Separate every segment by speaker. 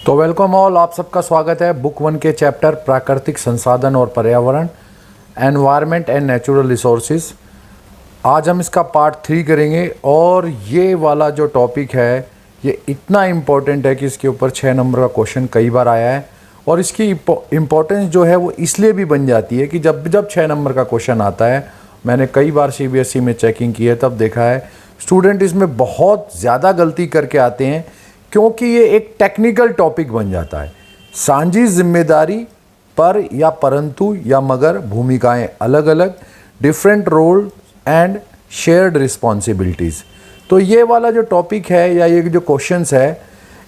Speaker 1: तो welcome all, आप सबका स्वागत है बुक 1 के चैप्टर प्राकृतिक संसाधन और पर्यावरण, एनवायरनमेंट एंड नेचुरल रिसोर्सेज। आज हम इसका पार्ट 3 करेंगे और ये वाला जो टॉपिक है ये इतना इम्पोर्टेंट है कि इसके ऊपर 6 नंबर का क्वेश्चन कई बार आया है। और इसकी इम्पोर्टेंस जो है वो इसलिए भी बन जाती है कि जब 6 नंबर का क्वेश्चन आता है, मैंने कई बार CBSE में चेकिंग की है, तब देखा है स्टूडेंट इसमें बहुत ज़्यादा गलती करके आते हैं क्योंकि ये एक टेक्निकल टॉपिक बन जाता है। साझी जिम्मेदारी पर या परंतु या मगर भूमिकाएं अलग अलग, different role and shared responsibilities. तो ये वाला जो टॉपिक है या ये जो क्वेश्चंस है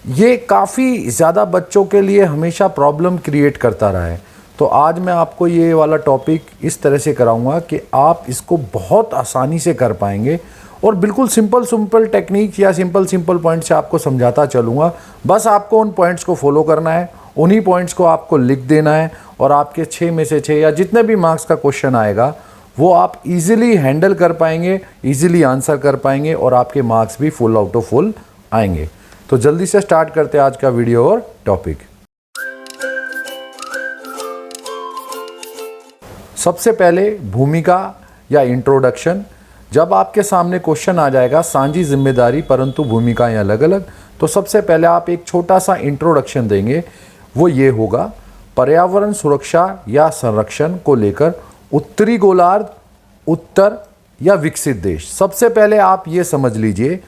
Speaker 1: ये काफ़ी ज़्यादा बच्चों के लिए हमेशा प्रॉब्लम क्रिएट करता रहा है। तो आज मैं आपको ये वाला टॉपिक इस तरह से कराऊंगा कि आप इसको बहुत आसानी से कर पाएंगे और बिल्कुल सिंपल टेक्निक या सिंपल पॉइंट से आपको समझाता चलूँगा। बस आपको उन पॉइंट्स को फॉलो करना है, उन्हीं पॉइंट्स को आपको लिख देना है और आपके 6 में से 6 या जितने भी मार्क्स का क्वेश्चन आएगा वो आप इजीली हैंडल कर पाएंगे, इजीली आंसर कर पाएंगे और आपके मार्क्स भी फुल आउट ऑफ फुल आएंगे। तो जल्दी से स्टार्ट करते हैं आज का वीडियो और टॉपिक। सबसे पहले भूमिका या इंट्रोडक्शन। जब आपके सामने क्वेश्चन आ जाएगा साझी जिम्मेदारी परंतु भूमिकाएं अलग अलग, तो सबसे पहले आप एक छोटा सा इंट्रोडक्शन देंगे। वो ये होगा, पर्यावरण सुरक्षा या संरक्षण को लेकर उत्तरी गोलार्ध, उत्तर या विकसित देश। सबसे पहले आप ये समझ लीजिए,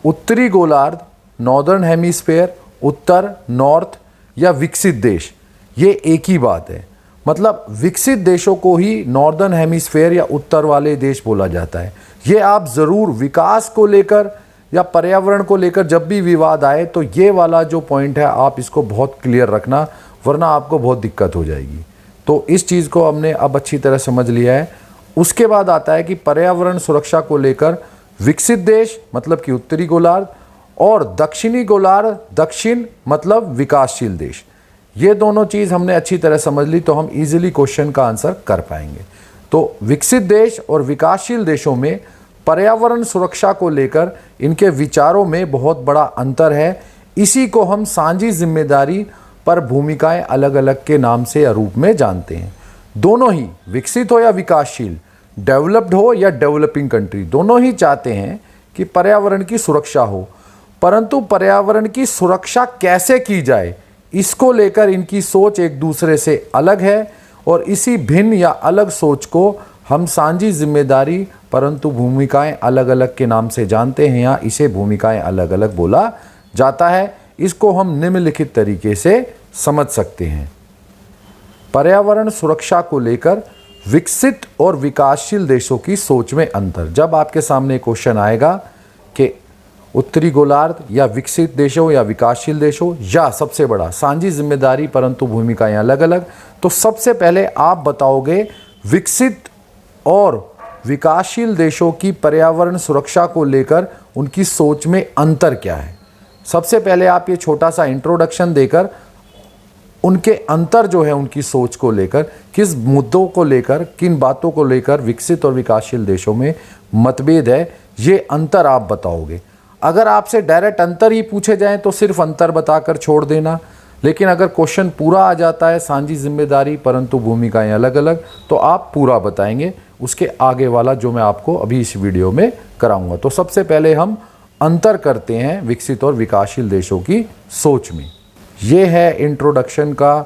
Speaker 1: उत्तरी गोलार्ध नॉर्दर्न हेमिस्फेयर, उत्तर नॉर्थ या विकसित देश, ये एक ही बात है। मतलब विकसित देशों को ही नॉर्दर्न हेमिस्फेयर या उत्तर वाले देश बोला जाता है। ये आप ज़रूर विकास को लेकर या पर्यावरण को लेकर जब भी विवाद आए तो ये वाला जो पॉइंट है आप इसको बहुत क्लियर रखना, वरना आपको बहुत दिक्कत हो जाएगी। तो इस चीज़ को हमने अब अच्छी तरह समझ लिया है। उसके बाद आता है कि पर्यावरण सुरक्षा को लेकर विकसित देश मतलब कि उत्तरी गोलार्ध और दक्षिणी गोलार्ध, दक्षिण मतलब विकासशील देश। ये दोनों चीज़ हमने अच्छी तरह समझ ली तो हम इजीली क्वेश्चन का आंसर कर पाएंगे। तो विकसित देश और विकासशील देशों में पर्यावरण सुरक्षा को लेकर इनके विचारों में बहुत बड़ा अंतर है। इसी को हम साझी जिम्मेदारी पर भूमिकाएं अलग अलग के नाम से या रूप में जानते हैं। दोनों ही, विकसित हो या विकासशील, डेवलप्ड हो या डेवलपिंग कंट्री, दोनों ही चाहते हैं कि पर्यावरण की सुरक्षा हो, परंतु पर्यावरण की सुरक्षा कैसे की जाए इसको लेकर इनकी सोच एक दूसरे से अलग है। और इसी भिन्न या अलग सोच को हम साझी जिम्मेदारी परंतु भूमिकाएं अलग अलग के नाम से जानते हैं या इसे भूमिकाएं अलग अलग बोला जाता है। इसको हम निम्नलिखित तरीके से समझ सकते हैं। पर्यावरण सुरक्षा को लेकर विकसित और विकासशील देशों की सोच में अंतर। जब आपके सामने क्वेश्चन आएगा कि उत्तरी गोलार्ध या विकसित देशों या विकासशील देशों या सबसे बड़ा साझी जिम्मेदारी परंतु भूमिकाएं अलग अलग, तो सबसे पहले आप बताओगे विकसित और विकासशील देशों की पर्यावरण सुरक्षा को लेकर उनकी सोच में अंतर क्या है। सबसे पहले आप ये छोटा सा इंट्रोडक्शन देकर उनके अंतर जो है उनकी सोच को लेकर, किस मुद्दों को लेकर, किन बातों को लेकर विकसित और विकासशील देशों में मतभेद है, ये अंतर आप बताओगे। अगर आपसे डायरेक्ट अंतर ही पूछे जाएं तो सिर्फ अंतर बताकर छोड़ देना, लेकिन अगर क्वेश्चन पूरा आ जाता है साझी जिम्मेदारी परंतु भूमिकाएं अलग अलग, तो आप पूरा बताएंगे। उसके आगे वाला जो मैं आपको अभी इस वीडियो में कराऊंगा। तो सबसे पहले हम अंतर करते हैं विकसित और विकासशील देशों की सोच में। ये है इंट्रोडक्शन का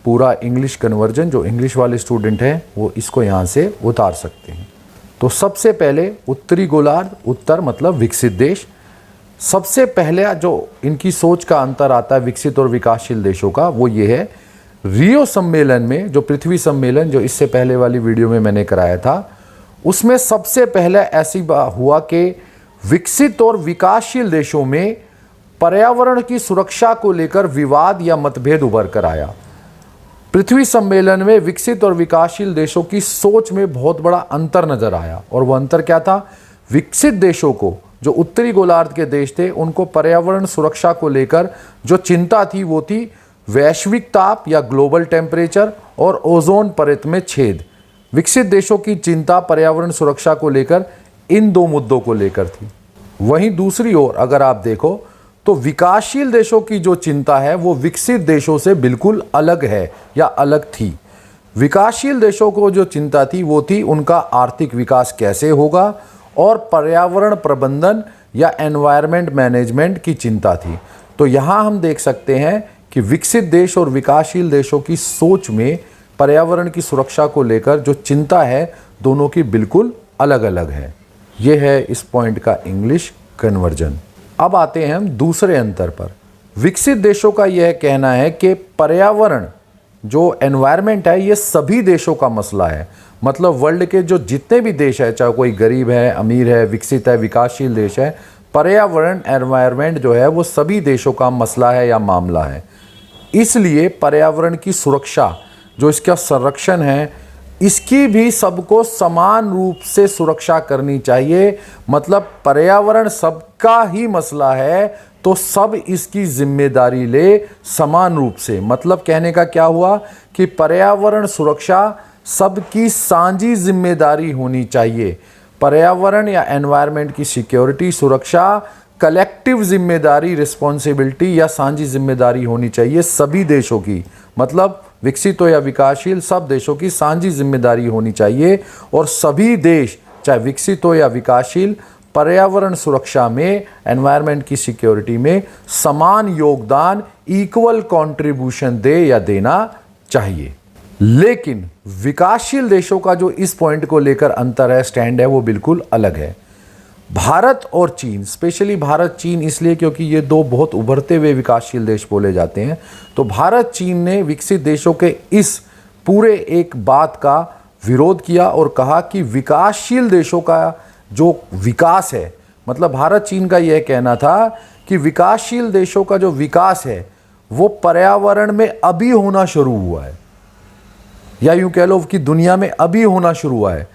Speaker 1: पूरा इंग्लिश कन्वर्जन। जो इंग्लिश वाले स्टूडेंट हैं वो इसको यहाँ से उतार सकते हैं। तो सबसे पहले उत्तरी गोलार्ध, उत्तर मतलब विकसित देश। सबसे पहले जो इनकी सोच का अंतर आता है विकसित और विकासशील देशों का, वो ये है, रियो सम्मेलन में, जो पृथ्वी सम्मेलन जो इससे पहले वाली वीडियो में मैंने कराया था, उसमें सबसे पहले ऐसी बात हुआ कि विकसित और विकासशील देशों में पर्यावरण की सुरक्षा को लेकर विवाद या मतभेद उभर कर आया। पृथ्वी सम्मेलन में विकसित और विकासशील देशों की सोच में बहुत बड़ा अंतर नजर आया। और वह अंतर क्या था? विकसित देशों को, जो उत्तरी गोलार्ध के देश थे, उनको पर्यावरण सुरक्षा को लेकर जो चिंता थी वो थी वैश्विक ताप या ग्लोबल टेम्परेचर और ओजोन परत में छेद। विकसित देशों की चिंता पर्यावरण सुरक्षा को लेकर इन दो मुद्दों को लेकर थी। वहीं दूसरी ओर अगर आप देखो तो विकासशील देशों की जो चिंता है वो विकसित देशों से बिल्कुल अलग है या अलग थी। विकासशील देशों को जो चिंता थी वो थी उनका आर्थिक विकास कैसे होगा और पर्यावरण प्रबंधन या एनवायरनमेंट मैनेजमेंट की चिंता थी। तो यहाँ हम देख सकते हैं कि विकसित देश और विकासशील देशों की सोच में पर्यावरण की सुरक्षा को लेकर जो चिंता है दोनों की बिल्कुल अलग अलग है। ये है इस पॉइंट का इंग्लिश कन्वर्जन। अब आते हैं हम दूसरे अंतर पर। विकसित देशों का यह कहना है कि पर्यावरण जो एनवायरनमेंट है ये सभी देशों का मसला है। मतलब वर्ल्ड के जो जितने भी देश है, चाहे कोई गरीब है, अमीर है, विकसित है, विकासशील देश है, पर्यावरण एनवायरनमेंट जो है वो सभी देशों का मसला है या मामला है। इसलिए पर्यावरण की सुरक्षा जो इसका संरक्षण है इसकी भी सबको समान रूप से सुरक्षा करनी चाहिए। मतलब पर्यावरण सबका ही मसला है तो सब इसकी जिम्मेदारी ले समान रूप से। मतलब कहने का क्या हुआ कि पर्यावरण सुरक्षा सबकी साझी जिम्मेदारी होनी चाहिए। पर्यावरण या एनवायरनमेंट की सिक्योरिटी सुरक्षा कलेक्टिव जिम्मेदारी, रिस्पॉन्सिबिलिटी या साझी जिम्मेदारी होनी चाहिए सभी देशों की। मतलब विकसित हो या विकासशील सब देशों की साझी जिम्मेदारी होनी चाहिए और सभी देश चाहे विकसित हो या विकासशील पर्यावरण सुरक्षा में, एनवायरनमेंट की सिक्योरिटी में समान योगदान, इक्वल कंट्रीब्यूशन दे या देना चाहिए। लेकिन विकासशील देशों का जो इस पॉइंट को लेकर अंतर है, स्टैंड है, वो बिल्कुल अलग है। भारत और चीन, स्पेशली भारत चीन इसलिए क्योंकि ये दो बहुत उभरते हुए विकासशील देश बोले जाते हैं। तो भारत चीन ने विकसित देशों के इस पूरे एक बात का विरोध किया और कहा कि विकासशील देशों का जो विकास है, मतलब भारत चीन का यह कहना था कि विकासशील देशों का जो विकास है वो पर्यावरण में अभी होना शुरू हुआ है, या यूं कह लो कि दुनिया में अभी होना शुरू हुआ है।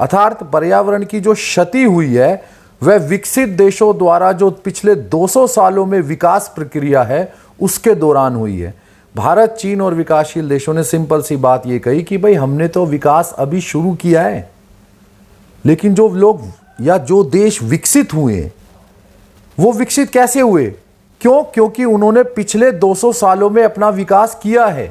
Speaker 1: अर्थात पर्यावरण की जो क्षति हुई है वह विकसित देशों द्वारा जो पिछले 200 सालों में विकास प्रक्रिया है उसके दौरान हुई है। भारत, चीन और विकासशील देशों ने सिंपल सी बात ये कही कि भाई हमने तो विकास अभी शुरू किया है, लेकिन जो लोग या जो देश विकसित हुए वो विकसित कैसे हुए? क्यों? क्योंकि उन्होंने पिछले 200 सालों में अपना विकास किया है।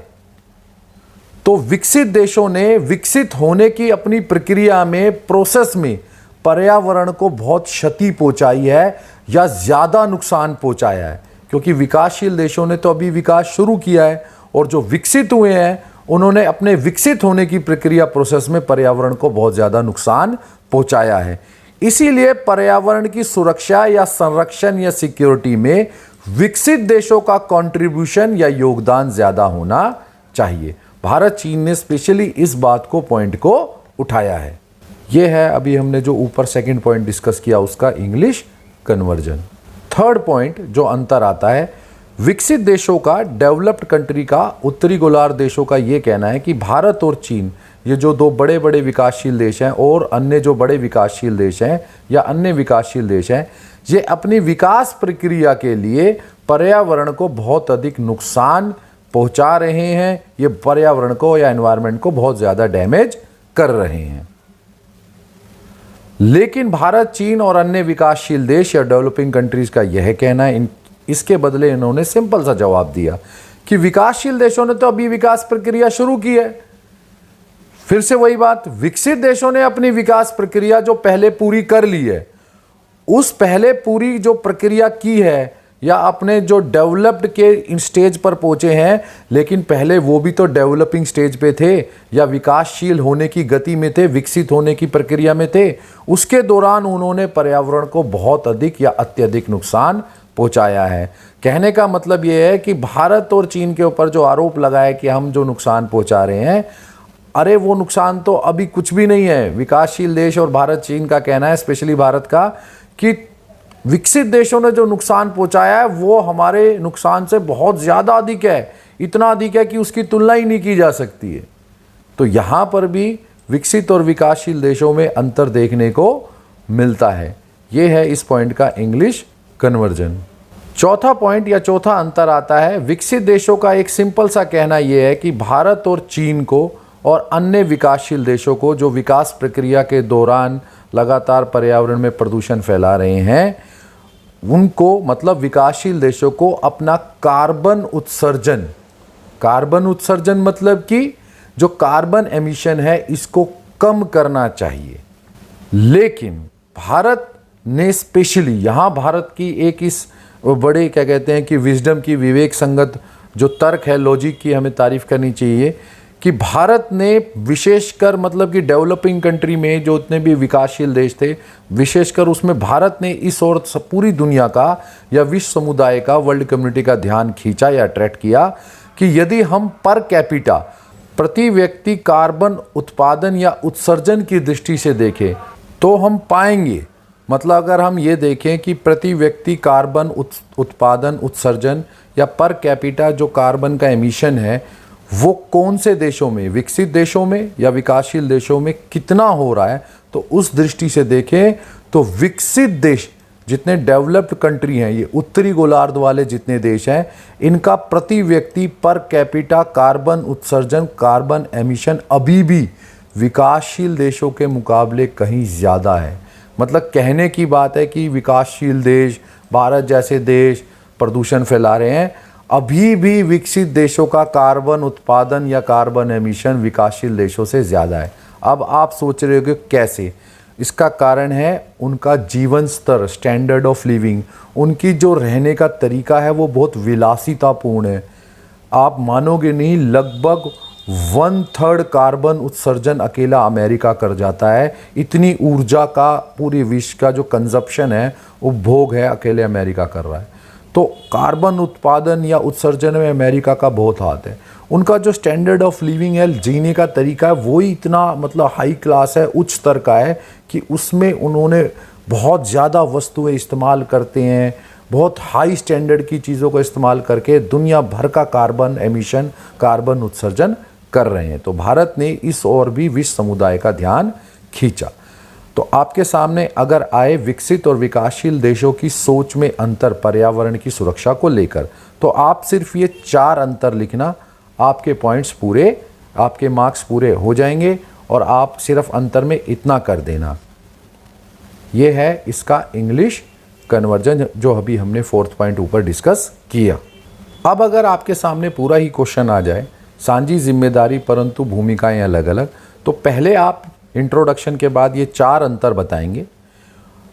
Speaker 1: तो विकसित देशों ने विकसित होने की अपनी प्रक्रिया में, प्रोसेस में पर्यावरण को बहुत क्षति पहुंचाई है या ज्यादा नुकसान पहुंचाया है, क्योंकि विकासशील देशों ने तो अभी विकास शुरू किया है और जो विकसित हुए हैं उन्होंने अपने विकसित होने की प्रक्रिया, प्रोसेस में पर्यावरण को बहुत ज्यादा नुकसान पहुंचाया है। इसीलिए पर्यावरण की सुरक्षा या संरक्षण या सिक्योरिटी में विकसित देशों का कंट्रीब्यूशन या योगदान ज्यादा होना चाहिए। भारत चीन ने स्पेशली इस बात को, पॉइंट को उठाया है। यह है अभी हमने जो ऊपर सेकंड पॉइंट डिस्कस किया उसका इंग्लिश कन्वर्जन। थर्ड पॉइंट जो अंतर आता है विकसित देशों का, डेवलप्ड कंट्री का, उत्तरी गोलार्ध देशों का यह कहना है कि भारत और चीन, ये जो दो बड़े बड़े विकासशील देश हैं और अन्य जो बड़े विकासशील देश हैं या अन्य विकासशील देश हैं, ये अपनी विकास प्रक्रिया के लिए पर्यावरण को बहुत अधिक नुकसान पहुंचा रहे हैं। ये पर्यावरण को या एनवायरनमेंट को बहुत ज्यादा डैमेज कर रहे हैं। लेकिन भारत, चीन और अन्य विकासशील देश या डेवलपिंग कंट्रीज का यह कहना है, इसके बदले इन्होंने सिंपल सा जवाब दिया कि विकासशील देशों ने तो अभी विकास प्रक्रिया शुरू की है। फिर से वही बात, विकसित देशों ने अपनी विकास प्रक्रिया जो पहले पूरी कर ली है, उस पहले पूरी जो प्रक्रिया की है या अपने जो डेवलप्ड के स्टेज पर पहुंचे हैं, लेकिन पहले वो भी तो डेवलपिंग स्टेज पे थे या विकासशील होने की गति में थे, विकसित होने की प्रक्रिया में थे। उसके दौरान उन्होंने पर्यावरण को बहुत अधिक या अत्यधिक नुकसान पहुंचाया है। कहने का मतलब ये है कि भारत और चीन के ऊपर जो आरोप लगा है कि हम जो नुकसान पहुंचा रहे हैं, अरे वो नुकसान तो अभी कुछ भी नहीं है। विकासशील देश और भारत, चीन का कहना है, स्पेशली भारत का, कि विकसित देशों ने जो नुकसान पहुंचाया है वो हमारे नुकसान से बहुत ज़्यादा अधिक है, इतना अधिक है कि उसकी तुलना ही नहीं की जा सकती है। तो यहाँ पर भी विकसित और विकासशील देशों में अंतर देखने को मिलता है। ये है इस पॉइंट का इंग्लिश कन्वर्जन। चौथा पॉइंट या चौथा अंतर आता है, विकसित देशों का एक सिंपल सा कहना यह है कि भारत और चीन को और अन्य विकासशील देशों को जो विकास प्रक्रिया के दौरान लगातार पर्यावरण में प्रदूषण फैला रहे हैं, उनको मतलब विकासशील देशों को अपना कार्बन उत्सर्जन मतलब कि जो कार्बन एमिशन है इसको कम करना चाहिए। लेकिन भारत ने स्पेशली यहाँ भारत की एक इस बड़े क्या कहते हैं कि विजडम की, विवेक संगत जो तर्क है, लॉजिक की हमें तारीफ करनी चाहिए कि भारत ने विशेषकर मतलब कि डेवलपिंग कंट्री में जो उतने भी विकासशील देश थे, विशेषकर उसमें भारत ने इस ओर पूरी दुनिया का या विश्व समुदाय का, वर्ल्ड कम्युनिटी का ध्यान खींचा या अट्रैक्ट किया कि यदि हम पर कैपिटा प्रति व्यक्ति कार्बन उत्पादन या उत्सर्जन की दृष्टि से देखें तो हम पाएंगे, मतलब अगर हम ये देखें कि प्रति व्यक्ति कार्बन उत्पादन उत्सर्जन या पर कैपिटा जो कार्बन का एमिशन है वो कौन से देशों में, विकसित देशों में या विकासशील देशों में कितना हो रहा है, तो उस दृष्टि से देखें तो विकसित देश जितने डेवलप्ड कंट्री हैं, ये उत्तरी गोलार्ध वाले जितने देश हैं, इनका प्रति व्यक्ति पर कैपिटा कार्बन उत्सर्जन, कार्बन एमिशन अभी भी विकासशील देशों के मुकाबले कहीं ज़्यादा है। मतलब कहने की बात है कि विकासशील देश, भारत जैसे देश प्रदूषण फैला रहे हैं, अभी भी विकसित देशों का कार्बन उत्पादन या कार्बन एमिशन विकासशील देशों से ज़्यादा है। अब आप सोच रहे हो कि कैसे? इसका कारण है उनका जीवन स्तर, स्टैंडर्ड ऑफ लिविंग, उनकी जो रहने का तरीका है वो बहुत विलासितापूर्ण है। आप मानोगे नहीं, लगभग 1/3 कार्बन उत्सर्जन अकेला अमेरिका कर जाता है। इतनी ऊर्जा का पूरी विश्व का जो कंजप्शन है, उपभोग है, अकेले अमेरिका कर रहा है। तो कार्बन उत्पादन या उत्सर्जन में अमेरिका का बहुत हाथ है। उनका जो स्टैंडर्ड ऑफ लिविंग है, जीने का तरीका है, वो ही इतना मतलब हाई क्लास है, उच्च स्तर का है कि उसमें उन्होंने बहुत ज़्यादा वस्तुएं इस्तेमाल करते हैं, बहुत हाई स्टैंडर्ड की चीज़ों को इस्तेमाल करके दुनिया भर का कार्बन एमिशन, कार्बन उत्सर्जन कर रहे हैं। तो भारत ने इस ओर भी विश्व समुदाय का ध्यान खींचा। तो आपके सामने अगर आए विकसित और विकासशील देशों की सोच में अंतर पर्यावरण की सुरक्षा को लेकर, तो आप सिर्फ ये 4 अंतर लिखना, आपके पॉइंट्स पूरे, आपके मार्क्स पूरे हो जाएंगे और आप सिर्फ अंतर में इतना कर देना। ये है इसका इंग्लिश कन्वर्जन जो अभी हमने 4th पॉइंट ऊपर डिस्कस किया। अब अगर आपके सामने पूरा ही क्वेश्चन आ जाए, साझी जिम्मेदारी परंतु भूमिकाएं अलग अलग, तो पहले आप इंट्रोडक्शन के बाद ये 4 अंतर बताएंगे।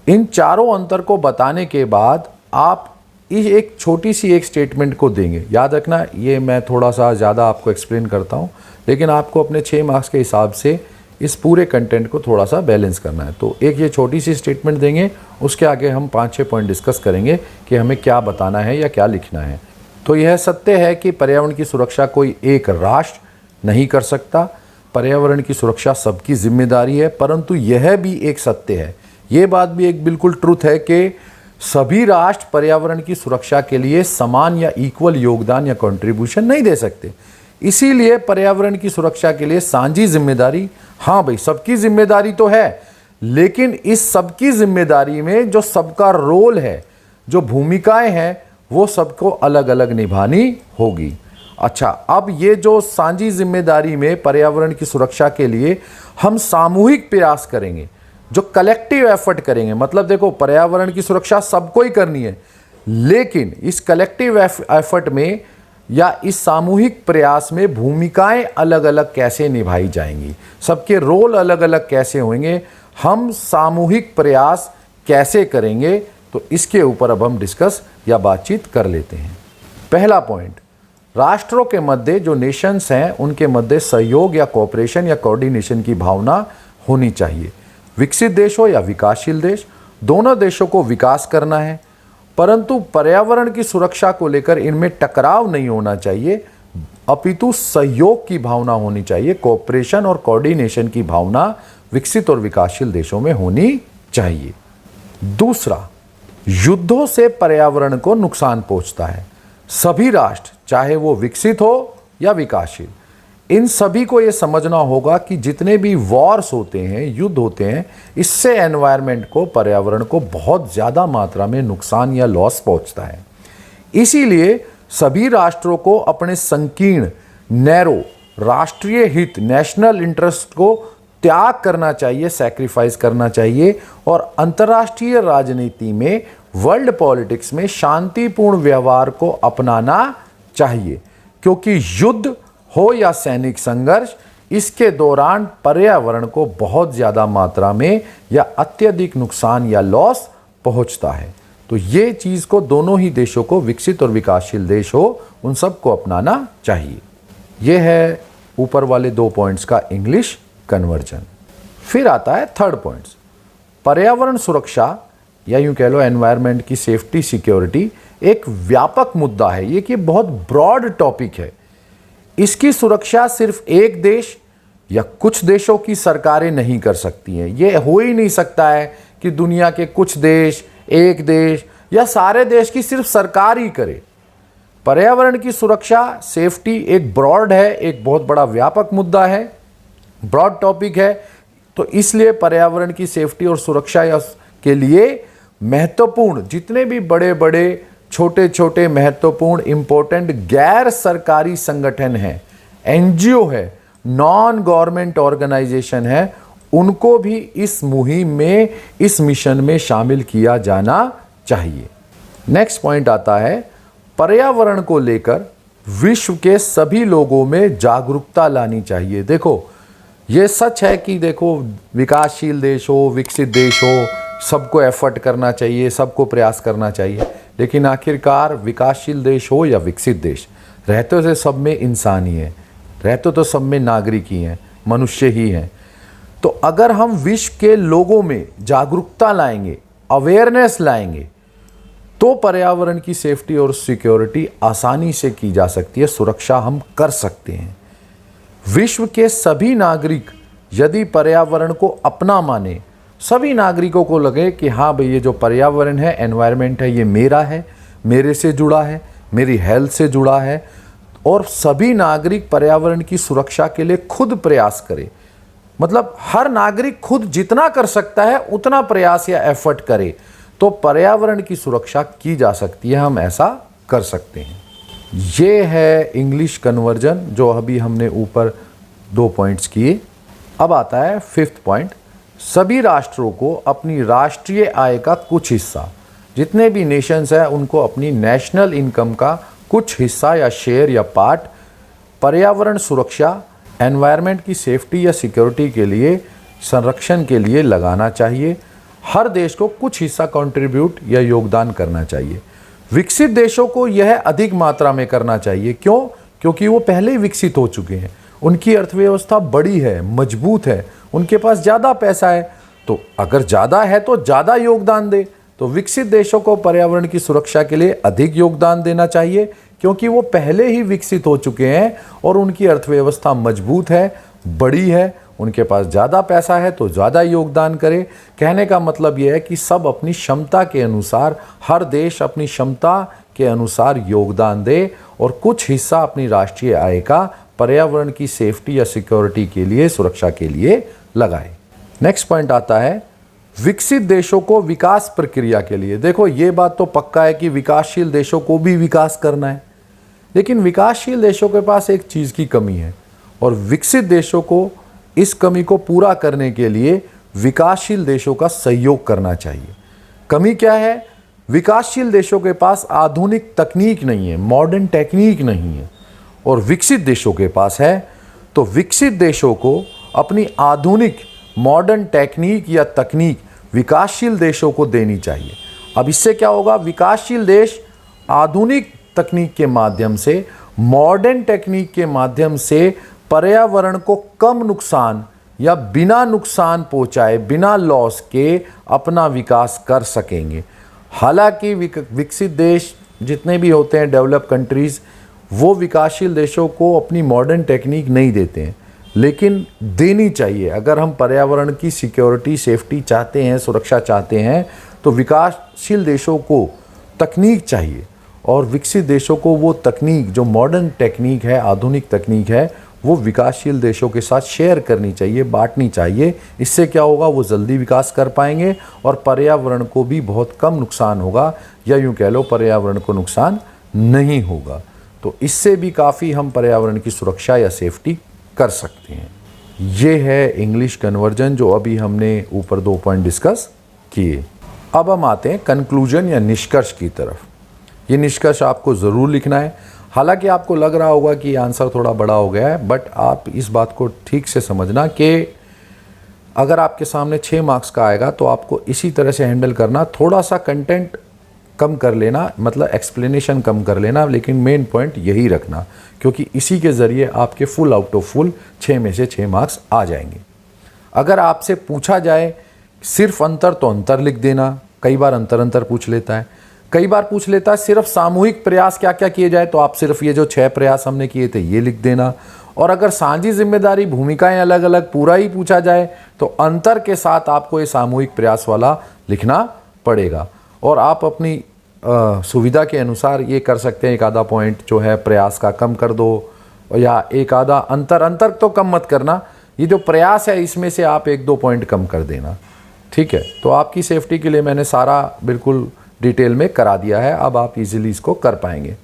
Speaker 1: इन चारों अंतर को बताने के बाद आप इस एक छोटी सी एक स्टेटमेंट को देंगे। याद रखना, ये मैं थोड़ा सा ज़्यादा आपको एक्सप्लेन करता हूँ, लेकिन आपको अपने 6 मार्क्स के हिसाब से इस पूरे कंटेंट को थोड़ा सा बैलेंस करना है। तो एक ये छोटी सी स्टेटमेंट देंगे, उसके आगे हम 5-6 पॉइंट डिस्कस करेंगे कि हमें क्या बताना है या क्या लिखना है। तो यह सत्य है कि पर्यावरण की सुरक्षा कोई एक राष्ट्र नहीं कर सकता। पर्यावरण की सुरक्षा सबकी जिम्मेदारी है, परंतु यह भी एक सत्य है, ये बात भी एक बिल्कुल ट्रुथ है कि सभी राष्ट्र पर्यावरण की सुरक्षा के लिए समान या इक्वल योगदान या कंट्रीब्यूशन नहीं दे सकते। इसीलिए पर्यावरण की सुरक्षा के लिए साझी जिम्मेदारी, हाँ भाई सबकी जिम्मेदारी तो है, लेकिन इस सबकी जिम्मेदारी में जो सबका रोल है, जो भूमिकाएं हैं, वो सबको अलग अलग निभानी होगी। अच्छा, अब ये जो साझी जिम्मेदारी में पर्यावरण की सुरक्षा के लिए हम सामूहिक प्रयास करेंगे, जो कलेक्टिव एफर्ट करेंगे, मतलब देखो पर्यावरण की सुरक्षा सबको ही करनी है, लेकिन इस कलेक्टिव एफर्ट में या इस सामूहिक प्रयास में भूमिकाएं अलग अलग कैसे निभाई जाएंगी, सबके रोल अलग अलग कैसे होंगे, हम सामूहिक प्रयास कैसे करेंगे, तो इसके ऊपर अब हम डिस्कस या बातचीत कर लेते हैं। पहला पॉइंट, राष्ट्रों के मध्य जो नेशंस हैं उनके मध्य सहयोग या कोऑपरेशन या कोऑर्डिनेशन की भावना होनी चाहिए। विकसित देश हो या विकासशील देश, दोनों देशों को विकास करना है, परंतु पर्यावरण की सुरक्षा को लेकर इनमें टकराव नहीं होना चाहिए, अपितु सहयोग की भावना होनी चाहिए। कोऑपरेशन और कोऑर्डिनेशन की भावना विकसित और विकासशील देशों में होनी चाहिए। दूसरा, युद्धों से पर्यावरण को नुकसान पहुंचता है। सभी राष्ट्र, चाहे वो विकसित हो या विकासशील, इन सभी को ये समझना होगा कि जितने भी वॉर्स होते हैं, युद्ध होते हैं, इससे एनवायरनमेंट को, पर्यावरण को बहुत ज़्यादा मात्रा में नुकसान या लॉस पहुंचता है। इसीलिए सभी राष्ट्रों को अपने संकीर्ण, नैरो राष्ट्रीय हित, नेशनल इंटरेस्ट को त्याग करना चाहिए, सैक्रिफाइस करना चाहिए और अंतर्राष्ट्रीय राजनीति में वर्ल्ड पॉलिटिक्स में शांतिपूर्ण व्यवहार को अपनाना चाहिए, क्योंकि युद्ध हो या सैनिक संघर्ष, इसके दौरान पर्यावरण को बहुत ज़्यादा मात्रा में या अत्यधिक नुकसान या लॉस पहुंचता है। तो ये चीज़ को दोनों ही देशों को, विकसित और विकासशील देश हो, उन सबको अपनाना चाहिए। ये है ऊपर वाले 2 पॉइंट्स का इंग्लिश कन्वर्जन। फिर आता है थर्ड पॉइंट्स। पर्यावरण सुरक्षा या यूं कह लो एनवायरनमेंट की सेफ्टी सिक्योरिटी एक व्यापक मुद्दा है, ये कि बहुत ब्रॉड टॉपिक है। इसकी सुरक्षा सिर्फ एक देश या कुछ देशों की सरकारें नहीं कर सकती हैं। ये हो ही नहीं सकता है कि दुनिया के कुछ देश, एक देश या सारे देश की सिर्फ सरकार ही करे। पर्यावरण की सुरक्षा, सेफ्टी एक ब्रॉड है, एक बहुत बड़ा व्यापक मुद्दा है, ब्रॉड टॉपिक है। तो इसलिए पर्यावरण की सेफ्टी और सुरक्षा के लिए महत्वपूर्ण जितने भी बड़े बड़े छोटे छोटे महत्वपूर्ण इंपॉर्टेंट गैर सरकारी संगठन हैं, एनजीओ है, नॉन गवर्नमेंट ऑर्गेनाइजेशन है, उनको भी इस मुहिम में, इस मिशन में शामिल किया जाना चाहिए। नेक्स्ट पॉइंट आता है, पर्यावरण को लेकर विश्व के सभी लोगों में जागरूकता लानी चाहिए। देखो, ये सच है कि देखो विकासशील देश हो, विकसित देश हो, सबको एफर्ट करना चाहिए, सबको प्रयास करना चाहिए, लेकिन आखिरकार विकासशील देश हो या विकसित देश, रहते तो सब में इंसान ही है, रहते तो सब में नागरिक ही हैं, मनुष्य ही हैं। तो अगर हम विश्व के लोगों में जागरूकता लाएंगे, अवेयरनेस लाएंगे, तो पर्यावरण की सेफ्टी और सिक्योरिटी आसानी से की जा सकती है, सुरक्षा हम कर सकते हैं। विश्व के सभी नागरिक यदि पर्यावरण को अपना माने, सभी नागरिकों को लगे कि हाँ भाई ये जो पर्यावरण है, एनवायरनमेंट है, ये मेरा है, मेरे से जुड़ा है, मेरी हेल्थ से जुड़ा है, और सभी नागरिक पर्यावरण की सुरक्षा के लिए खुद प्रयास करें, मतलब हर नागरिक खुद जितना कर सकता है उतना प्रयास या एफर्ट करे, तो पर्यावरण की सुरक्षा की जा सकती है, हम ऐसा कर सकते हैं। ये है इंग्लिश कन्वर्जन जो अभी हमने ऊपर 2 पॉइंट्स किए। अब आता है 5th पॉइंट, सभी राष्ट्रों को अपनी राष्ट्रीय आय का कुछ हिस्सा, जितने भी नेशंस हैं उनको अपनी नेशनल इनकम का कुछ हिस्सा या शेयर या पार्ट पर्यावरण सुरक्षा, एनवायरनमेंट की सेफ्टी या सिक्योरिटी के लिए, संरक्षण के लिए लगाना चाहिए। हर देश को कुछ हिस्सा कंट्रीब्यूट या योगदान करना चाहिए। विकसित देशों को यह अधिक मात्रा में करना चाहिए। क्यों? क्योंकि वो पहले ही विकसित हो चुके हैं, उनकी अर्थव्यवस्था बड़ी है, मजबूत है, उनके पास ज़्यादा पैसा है, तो अगर ज़्यादा है तो ज़्यादा योगदान दे। तो विकसित देशों को पर्यावरण की सुरक्षा के लिए अधिक योगदान देना चाहिए, क्योंकि वो पहले ही विकसित हो चुके हैं और उनकी अर्थव्यवस्था मजबूत है, बड़ी है, उनके पास ज़्यादा पैसा है, तो ज़्यादा योगदान करे। कहने का मतलब यह है कि सब अपनी क्षमता के अनुसार, हर देश अपनी क्षमता के अनुसार योगदान दे और कुछ हिस्सा अपनी राष्ट्रीय आय का पर्यावरण की सेफ्टी या सिक्योरिटी के लिए, सुरक्षा के लिए लगाए। नेक्स्ट पॉइंट आता है, विकसित देशों को विकास प्रक्रिया के लिए। देखो, ये बात तो पक्का है कि विकासशील देशों को भी विकास करना है, लेकिन विकासशील देशों के पास एक चीज़ की कमी है और विकसित देशों को इस कमी को पूरा करने के लिए विकासशील देशों का सहयोग करना चाहिए। कमी क्या है? विकासशील देशों के पास आधुनिक तकनीक नहीं है, मॉडर्न टेक्निक नहीं है, और विकसित देशों के पास है। तो विकसित देशों को अपनी आधुनिक मॉडर्न टेक्निक या तकनीक विकासशील देशों को देनी चाहिए। अब इससे क्या होगा? विकासशील देश आधुनिक तकनीक के माध्यम से, मॉडर्न टेक्निक के माध्यम से पर्यावरण को कम नुकसान या बिना नुकसान पहुंचाए, बिना लॉस के अपना विकास कर सकेंगे। हालांकि विकसित देश जितने भी होते हैं, डेवलप कंट्रीज़, वो विकासशील देशों को अपनी मॉडर्न टेक्निक नहीं देते हैं, लेकिन देनी चाहिए। अगर हम पर्यावरण की सिक्योरिटी, सेफ्टी चाहते हैं, सुरक्षा चाहते हैं, तो विकासशील देशों को तकनीक चाहिए और विकसित देशों को वो तकनीक जो मॉडर्न टेक्निक है, आधुनिक तकनीक है, वो विकासशील देशों के साथ शेयर करनी चाहिए, बांटनी चाहिए। इससे क्या होगा? वो जल्दी विकास कर पाएंगे और पर्यावरण को भी बहुत कम नुकसान होगा, या यूँ कह लो पर्यावरण को नुकसान नहीं होगा। तो इससे भी काफ़ी हम पर्यावरण की सुरक्षा या सेफ्टी कर सकते हैं। ये है इंग्लिश कन्वर्जन जो अभी हमने ऊपर 2 पॉइंट डिस्कस किए। अब हम आते हैं कंक्लूजन या निष्कर्ष की तरफ। ये निष्कर्ष आपको ज़रूर लिखना है। हालांकि आपको लग रहा होगा कि आंसर थोड़ा बड़ा हो गया है, बट आप इस बात को ठीक से समझना कि अगर आपके सामने 6 मार्क्स का आएगा तो आपको इसी तरह से हैंडल करना। थोड़ा सा कंटेंट कम कर लेना, मतलब एक्सप्लेनेशन कम कर लेना, लेकिन मेन पॉइंट यही रखना, क्योंकि इसी के ज़रिए आपके फुल आउट ऑफ फुल 6 में से 6 मार्क्स आ जाएंगे। अगर आपसे पूछा जाए सिर्फ अंतर, तो अंतर लिख देना। कई बार अंतर अंतर पूछ लेता है, कई बार पूछ लेता है सिर्फ सामूहिक प्रयास क्या क्या किए जाए, तो आप सिर्फ ये जो 6 प्रयास हमने किए थे ये लिख देना। और अगर साझी जिम्मेदारी, भूमिकाएं अलग अलग पूरा ही पूछा जाए तो अंतर के साथ आपको ये सामूहिक प्रयास वाला लिखना पड़ेगा। और आप अपनी सुविधा के अनुसार ये कर सकते हैं, एक आधा पॉइंट जो है प्रयास का कम कर दो, या एक आधा अंतर तो कम मत करना, ये जो प्रयास है इसमें से आप 1-2 पॉइंट कम कर देना, ठीक है। तो आपकी सेफ्टी के लिए मैंने सारा बिल्कुल डिटेल में करा दिया है, अब आप इजीली इसको कर पाएंगे।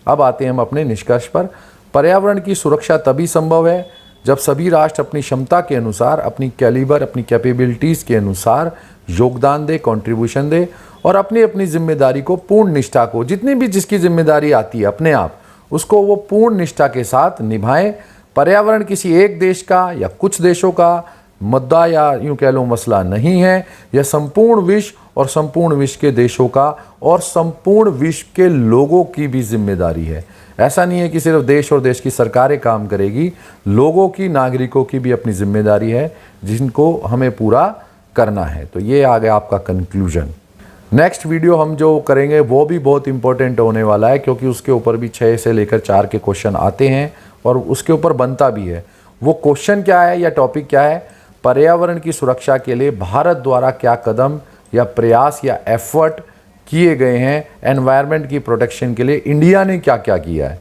Speaker 1: अब आते हैं हम अपने निष्कर्ष पर। पर्यावरण की सुरक्षा तभी संभव है जब सभी राष्ट्र अपनी क्षमता के अनुसार, अपनी कैलिबर, अपनी कैपेबिलिटीज़ के अनुसार योगदान दे, कंट्रीब्यूशन दे, और अपनी अपनी जिम्मेदारी को पूर्ण निष्ठा को, जितनी भी जिसकी जिम्मेदारी आती है अपने आप, उसको वो पूर्ण निष्ठा के साथ निभाएं। पर्यावरण किसी एक देश का या कुछ देशों का मुद्दा या यूँ कह लो मसला नहीं है, यह संपूर्ण विश्व और संपूर्ण विश्व के देशों का और संपूर्ण विश्व के लोगों की भी जिम्मेदारी है। ऐसा नहीं है कि सिर्फ देश और देश की सरकारें काम करेगी, लोगों की, नागरिकों की भी अपनी जिम्मेदारी है जिनको हमें पूरा करना है। तो ये आ गया आपका कंक्लूजन। नेक्स्ट वीडियो हम जो करेंगे वो भी बहुत इंपॉर्टेंट होने वाला है, क्योंकि उसके ऊपर भी 6 से लेकर 4 के क्वेश्चन आते हैं और उसके ऊपर बनता भी है। वो क्वेश्चन क्या है या टॉपिक क्या है, पर्यावरण की सुरक्षा के लिए भारत द्वारा क्या कदम या प्रयास या एफर्ट किए गए हैं, एनवायरनमेंट की प्रोटेक्शन के लिए इंडिया ने क्या क्या किया है,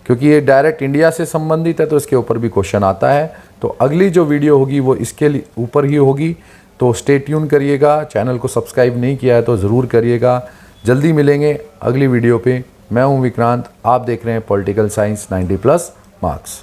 Speaker 1: क्योंकि ये डायरेक्ट इंडिया से संबंधित है तो इसके ऊपर भी क्वेश्चन आता है। तो अगली जो वीडियो होगी वो इसके ऊपर ही होगी, तो स्टे ट्यून करिएगा। चैनल को सब्सक्राइब नहीं किया है तो ज़रूर करिएगा। जल्दी मिलेंगे अगली वीडियो पे। मैं हूँ विक्रांत, आप देख रहे हैं पॉलिटिकल साइंस 90+ मार्क्स।